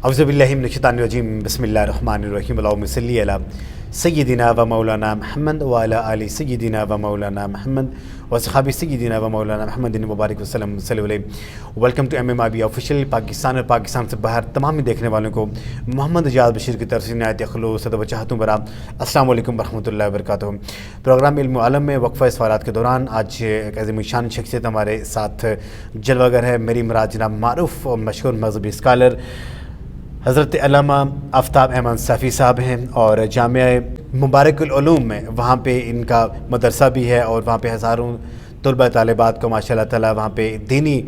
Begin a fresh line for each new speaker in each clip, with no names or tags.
اعوذ باللہ من الشیطان الرجیم بسم اللہ الرحمن الرحیم اللہم صلی علی سیدنا و مولانا محمد وعلی آل سیدنا و مولانا محمد وصحابہ سیدنا و مولانا محمد مبارک وسلم صلی اللہ علیہ. Welcome to MMIB official Pakistan اور پاکستان سے باہر تمام دیکھنے والوں کو محمد اجاز بشیر کی طرف سے نہایت خلوص ادب و چاہتوں برا السلام علیکم ورحمۃ اللہ وبرکاتہ. پروگرام علم و عالم میں وقفہ سوالات کے دوران آج ایک عظیم شان شخصیت ہمارے ساتھ جلوہ گر ہے. میری مراد جناب معروف اور مشہور مذہبی اسکالر حضرت علامہ آفتاب احمد صافی صاحب ہیں، اور جامعہ مبارک العلوم میں وہاں پہ ان کا مدرسہ بھی ہے، اور وہاں پہ ہزاروں طلبہ طالبات کو ماشاء اللہ تعالیٰ وہاں پہ دینی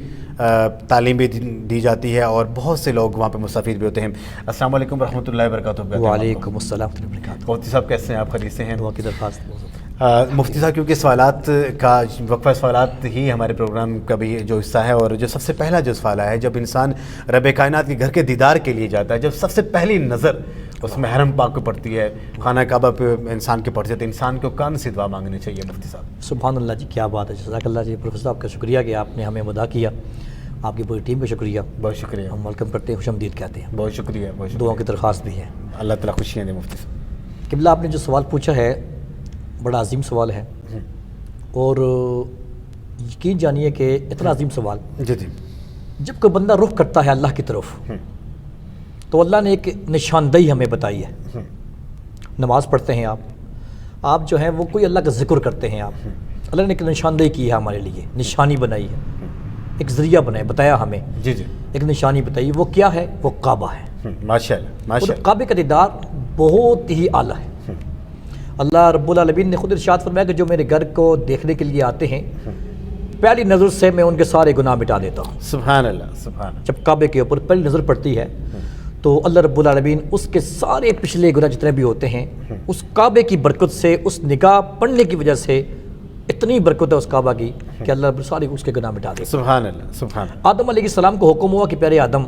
تعلیم بھی دی جاتی ہے، اور بہت سے لوگ وہاں پہ مستفید بھی ہوتے ہیں. السلام علیکم ورحمۃ اللہ وبرکاتہ.
وعلیکم السلام ورحمۃ اللہ وبرکاتہ.
مفتی صاحب کیسے ہیں آپ؟ خیریت سے ہیں؟
دعا کی درخواست.
مفتی صاحب کیونکہ سوالات کا وقفہ سوالات ہی ہمارے پروگرام کا بھی جو حصہ ہے، اور جو سب سے پہلا جو سوال ہے جب انسان رب کائنات کے گھر کے دیدار کے لیے جاتا ہے، جب سب سے پہلی نظر اس میں حرم پاک کو پڑتی ہے، خانہ کعبہ پہ انسان کے پڑتی ہے، تو انسان کو کون سی دعا مانگنی چاہیے مفتی صاحب؟
سبحان اللہ جی، کیا بات ہے. جزاک اللہ جی. پروفیسر صاحب کا شکریہ کہ آپ نے ہمیں مدعا کیا. آپ کی پوری ٹیم کا شکریہ.
بہت شکریہ.
ہم ویلکم کرتے ہیں، خوش آمدید کہتے ہیں.
بہت شکریہ. بہت شکریہ.
دعاؤں کی درخواست بھی ہے.
اللہ تعالیٰ خوشیاں دے مفتی صاحب.
قبلہ آپ نے جو سوال پوچھا ہے بڑا عظیم سوال ہے، اور یقین جانیے کہ اتنا عظیم سوال
جی جی
جب کوئی بندہ رخ کرتا ہے اللہ کی طرف تو اللہ نے ایک نشاندہی ہمیں بتائی ہے. نماز پڑھتے ہیں آپ جو ہیں وہ کوئی اللہ کا ذکر کرتے ہیں، آپ اللہ نے ایک نشاندہی کی ہے ہمارے لیے، نشانی بنائی ہے، ایک ذریعہ بتایا ہمیں.
جی جی
ایک نشانی بتائی. وہ کیا ہے؟ وہ کعبہ ہے.
ماشاء اللہ ماشاء اللہ.
کعبے کا دیدار بہت ہی اعلیٰ ہے. اللہ رب العالمین نے خود ارشاد فرمایا کہ جو میرے گھر کو دیکھنے کے لیے آتے ہیں پہلی نظر سے میں ان کے سارے گناہ مٹا دیتا ہوں.
سبحان اللہ سبحان اللہ.
جب کعبے کے اوپر پہلی نظر پڑتی ہے تو اللہ رب العالمین اس کے سارے پچھلے گناہ جتنے بھی ہوتے ہیں اس کعبے کی برکت سے، اس نگاہ پڑنے کی وجہ سے اتنی برکت ہے اس کعبہ کی کہ اللہ رب سارے اس کے گناہ مٹا دیتا.
سبحان اللہ سبحان اللہ.
آدم علیہ السلام کو حکم ہوا کہ پیارے آدم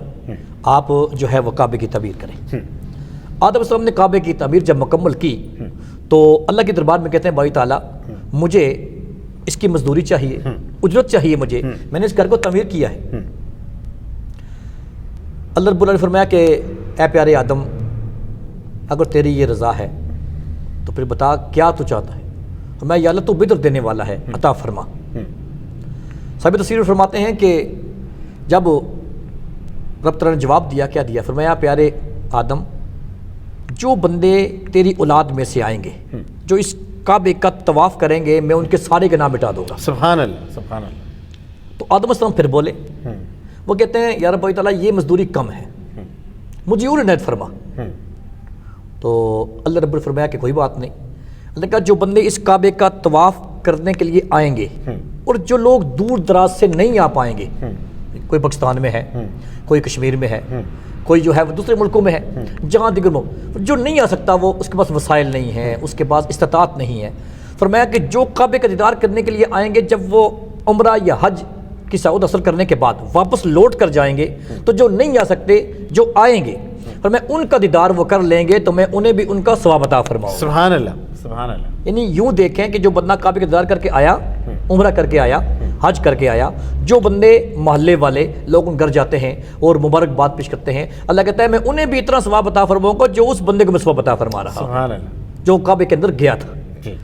آپ جو ہے وہ کعبے کی تعمیر کریں. آدم علیہ السلام نے کعبے کی تعمیر جب مکمل کی تو اللہ کے دربار میں کہتے ہیں باری تعالیٰ مجھے اس کی مزدوری چاہیے، اجرت چاہیے مجھے، میں نے اس گھر کو تعمیر کیا ہے. اللہ رب العالمین نے فرمایا کہ اے پیارے آدم اگر تیری یہ رضا ہے تو پھر بتا کیا تو چاہتا ہے. فرمایا یا اللہ تو بدر دینے والا ہے، عطا فرما. صاحب تفسیر فرماتے ہیں کہ جب رب تعالیٰ نے جواب دیا، کیا دیا؟ فرمایا پیارے آدم جو بندے تیری اولاد میں سے آئیں گے جو اس کعبے کا طواف کریں گے میں ان کے سارے گناہ مٹا دوں گا.
سبحان اللہ سبحان اللہ.
تو آدم علیہ السلام پھر بولے، وہ کہتے ہیں یا رب تعالیٰ یہ مزدوری کم ہے، مجھے اور عنایت فرما. تو اللہ رب نے فرمایا کہ کوئی بات نہیں. اللہ نے کہا جو بندے اس کعبے کا طواف کرنے کے لیے آئیں گے اور جو لوگ دور دراز سے نہیں آ پائیں گے، کوئی پاکستان میں ہے، کوئی کشمیر میں ہے، کوئی جو ہے وہ دوسرے ملکوں میں ہے، جہاں دیگر ملک جو نہیں آ سکتا، وہ اس کے پاس وسائل نہیں ہیں، اس کے پاس استطاعت نہیں ہے. فرمایا کہ جو کعبے کا دیدار کرنے کے لیے آئیں گے جب وہ عمرہ یا حج کی سعود حاصل کرنے کے بعد واپس لوٹ کر جائیں گے تو جو نہیں آ سکتے جو آئیں گے فرمایا ان کا دیدار وہ کر لیں گے تو میں انہیں بھی ان کا ثواب عطا فرماؤں.
سبحان اللہ سبحان اللہ.
یعنی یوں دیکھیں کہ جو بندہ کعبے کا دیدار کر کے آیا، عمرہ کر کے آیا، حج کر کے آیا، جو بندے محلے والے لوگ ان گھر جاتے ہیں اور مبارکباد پیش کرتے ہیں، اللہ کہتا ہے میں انہیں بھی اتنا ثواب عطا فرماؤں گا جو اس بندے کو میں ثواب عطا فرما رہا
سبحان اللہ
جو کعبے کے اندر گیا تھا.
جی.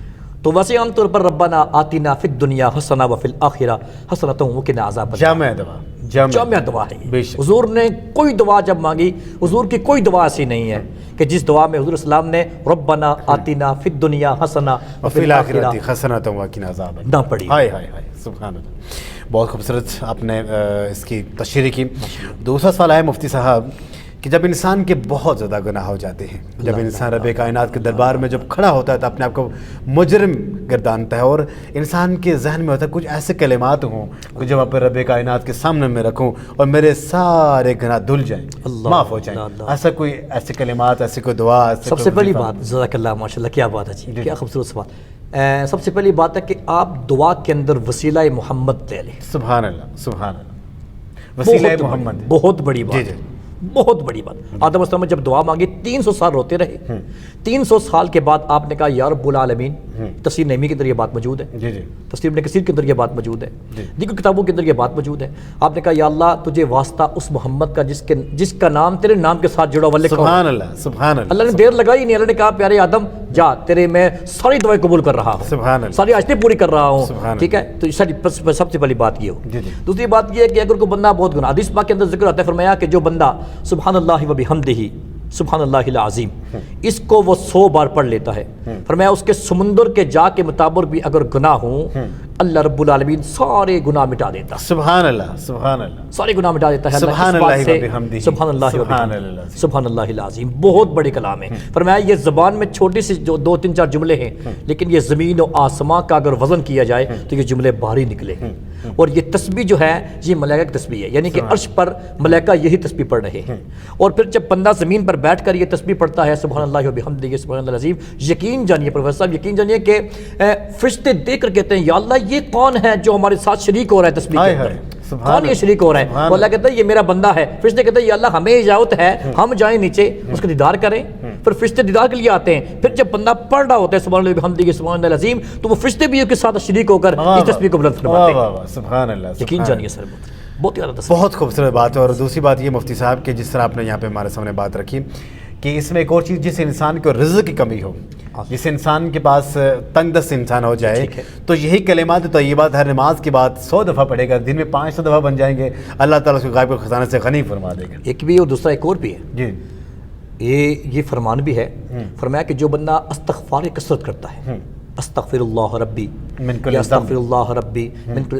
تو ویسے عام طور پر ربنا آتنا فی الدنیا حسنہ وفی الآخرہ حسنۃ وقنا عذاب النار
جامع دعا
جامع دعا ہے
بے
یہ.
شک.
حضور نے کوئی دعا جب مانگی، حضور کی کوئی دعا ایسی نہیں ہے کہ جس دعا میں حضور السلام نے ربنا آتنا فی الدنیا حسنہ
وفی الآخرۃ حسنۃ وقنا عذاب النار
نہ پڑھی.
ہائے ہائے ہائے سبحان اللہ. بہت خوبصورت آپ نے اس کی تشریح کی. دوسرا سوال ہے مفتی صاحب کہ جب انسان کے بہت زیادہ گناہ ہو جاتے ہیں، جب انسان رب کائنات کے دربار میں جب کھڑا ہوتا ہے تو اپنے آپ کو مجرم گردانتا ہے، اور انسان کے ذہن میں ہوتا ہے کچھ ایسے کلمات ہوں کہ جب آپ رب کائنات کے سامنے میں رکھوں اور میرے سارے گناہ دھل جائیں، معاف ہو جائیں. ایسا کوئی ایسے کلمات، ایسی کوئی دعا؟
سب سے پہلی بات جزاک اللہ ماشاء اللہ، کیا بات ہے جی، کیا خوبصورت سوال. سب سے پہلی بات ہے کہ آپ دعا کے اندر وسیلہ محمد لے لیں.
سبحان اللہ سبحان اللہ. وسیلہ محمد
بہت بڑی بات.
جی جی
بہت بڑی بات. آدم علیہ السلام نے جب دعا مانگی 300 سال روتے رہے. 300 سال کے بعد آپ نے کہا یا رب العالمین تفسیر نعیمی کے اندر یہ بات موجود ہے،
جی جی
تفسیر ابن کثیر کے اندر یہ بات موجود ہے،
جی۔
دیگر کتابوں کے اندر یہ بات موجود ہے۔ آپ نے کہا یا اللہ تجھے واسطہ اس محمد کا جس کا نام تیرے نام کے ساتھ جڑا ہوا لکھا ہوا ہے۔
سبحان اللہ سبحان اللہ۔
اللہ نے دیر لگائی نہیں، اللہ نے کہا پیارے آدم جا، تیرے میں ساری دعائیں قبول کر رہا ہوں،
سبحان اللہ
ساری آیتیں پوری کر رہا ہوں،
سبحان
ٹھیک ہے؟ تو سب سے پہلی بات یہ ہو۔
جی جی۔
دوسری بات یہ ہے کہ اگر کوئی بندہ بہت گناہ، حدیث پاک کے اندر ذکر آتا ہے، فرمایا کہ جو بندہ سبحان اللہ و بحمدہ سبحان اللہ العظیم اس کو وہ 100 بار پڑھ لیتا ہے، فرمایا اس کے سمندر کے جا کے مطابق بھی اگر گناہ ہوں اللہ رب العالمین سارے گناہ مٹا دیتا ہے،
سبحان اللہ سبحان اللہ۔
سارے گناہ مٹا دیتا ہے
سبحان
اس بات
اللہ
سے،
وبحمدہ
سبحان اللہ
سبحان
وبحمدہ
اللہ۔
سبحان اللہ العظیم، بہت بڑے کلام ہے۔ فرمایا یہ زبان میں چھوٹی سی جو 2-3-4 جملے ہیں، لیکن یہ زمین و آسمان کا اگر وزن کیا جائے تو یہ جملے بھاری نکلے ہیں۔ اور یہ تسبیح جو ہے یہ ملائکہ کی تسبیح ہے، یعنی کہ عرش پر ملائکہ یہی تسبیح پڑھ رہے ہیں۔ اور پھر جب بندہ زمین پر بیٹھ کر یہ تسبیح پڑھتا ہے سبحان اللہ وبحمدہ سبحان اللہ العظیم، یقین جانیے پروفیسر صاحب، یقین جانیے کہ فرشتے دیکھ کر کہتے ہیں یا اللہ یہ کون ہے جو ہمارے ساتھ شریک ہو رہا ہے تسبیح کے اندر، کون یہ شریک ہو رہا ہے؟ تو اللہ کہتا ہے یہ میرا بندہ ہے۔ فرشتے کہتے ہیں یا اللہ ہمیں اجازت ہے ہم جائیں نیچے اس کا دیدار کریں، پھر فرشتے دیدار کے لیے آتے ہیں۔ پھر جب بندہ پڑھ رہا ہوتا ہے سبحان اللہ وبحمدہ سبحان اللہ العظیم تو وہ فرشتے بھی اس کے ساتھ شریک ہو کر اس تسبیح کو بلند فرماتے ہیں۔
سبحان اللہ۔
یقین جانیے سر، بہت زیادہ تسبیح۔
بہت خوبصورت بات ہے۔ اور دوسری بات یہ مفتی صاحب کہ جس طرح آپ نے یہاں پہ ہمارے سامنے بات رکھی کہ اس میں ایک اور چیز، جس انسان کو رزق کی کمی ہو، جس انسان کے پاس تنگ دست انسان ہو جائے، تو یہی کلمات طیبات ہر نماز کے بعد 100 دفعہ پڑھے گا، دن میں 500 دفعہ بن جائیں گے، اللہ تعالیٰ اس کو غائب خزانے سے غنی فرما دے گا۔
ایک بھی اور دوسرا ایک اور بھی ہے،
جی
یہ فرمان بھی ہے، فرمایا کہ جو بندہ استغفار کثرت کرتا ہے، استغفر اللہ ربی
من کل
یا استغفر اللہ ربی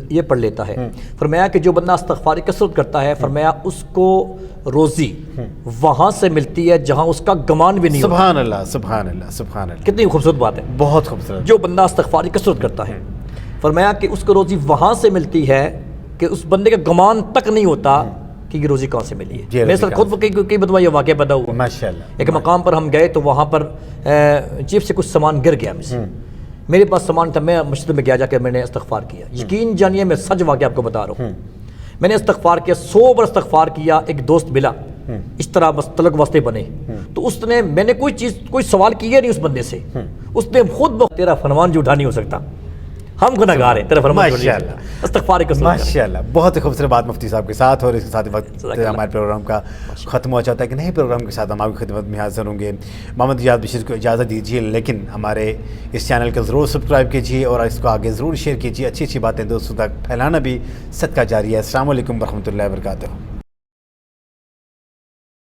یہ پڑھ لیتا ہے، فرمایا کہ جو بندہ استغفار کثرت کرتا ہے، فرمایا اس کو روزی وہاں سے ملتی ہے جہاں اس کا گمان بھی نہیں ہوتا۔
سبحان اللہ سبحان اللہ سبحان اللہ۔
کتنی خوبصورت بات ہے،
بہت خوبصورت۔
جو بندہ استغفار کثرت کرتا ہے، فرمایا کہ اس کو روزی وہاں سے ملتی ہے کہ اس بندے کا گمان تک نہیں ہوتا کہ یہ روزی کہاں سے ملی ہے۔ میرے ساتھ خود کئی بدوا یہ واقعہ پیدا ہوا،
ماشاءاللہ۔
ایک مقام پر ہم گئے تو وہاں پر جیب سے کچھ سامان گر گیا مجھ سے، میرے پاس سامان تھا، میں مسجد میں گیا، جا کے میں نے استغفار کیا۔ یقین جانیے میں سچ واقعہ آپ کو بتا رہا ہوں، میں نے استغفار کیا، 100 بار استغفار کیا۔ ایک دوست ملا، اس طرح بس تلق واسطے بنے، تو اس نے، میں نے کوئی سوال کیا نہیں اس بندے سے، اس نے خود تیرا فرمان جھوٹا نہیں ہو سکتا، ہم گناہ گار ہیں، تیرا فرمان جھوٹا نہیں ہو سکتا۔ استغفار کثرت
ماشاءاللہ، بہت ہی خوبصورت بات مفتی صاحب کے ساتھ۔ اور اس کے ساتھ وقت ہمارے پروگرام کا ختم ہو جاتا ہے کہ نئے پروگرام کے ساتھ ہم آپ کی خدمت میں حاضر ہوں گے۔ محمد ایاز بشیر کو اجازت دیجیے، لیکن ہمارے اس چینل کو ضرور سبسکرائب کیجیے اور اس کو آگے ضرور شیئر کیجیے۔ اچھی اچھی باتیں دوستوں تک پھیلانا بھی صدقہ جاری ہے۔ السلام علیکم ورحمۃ اللہ وبرکاتہ۔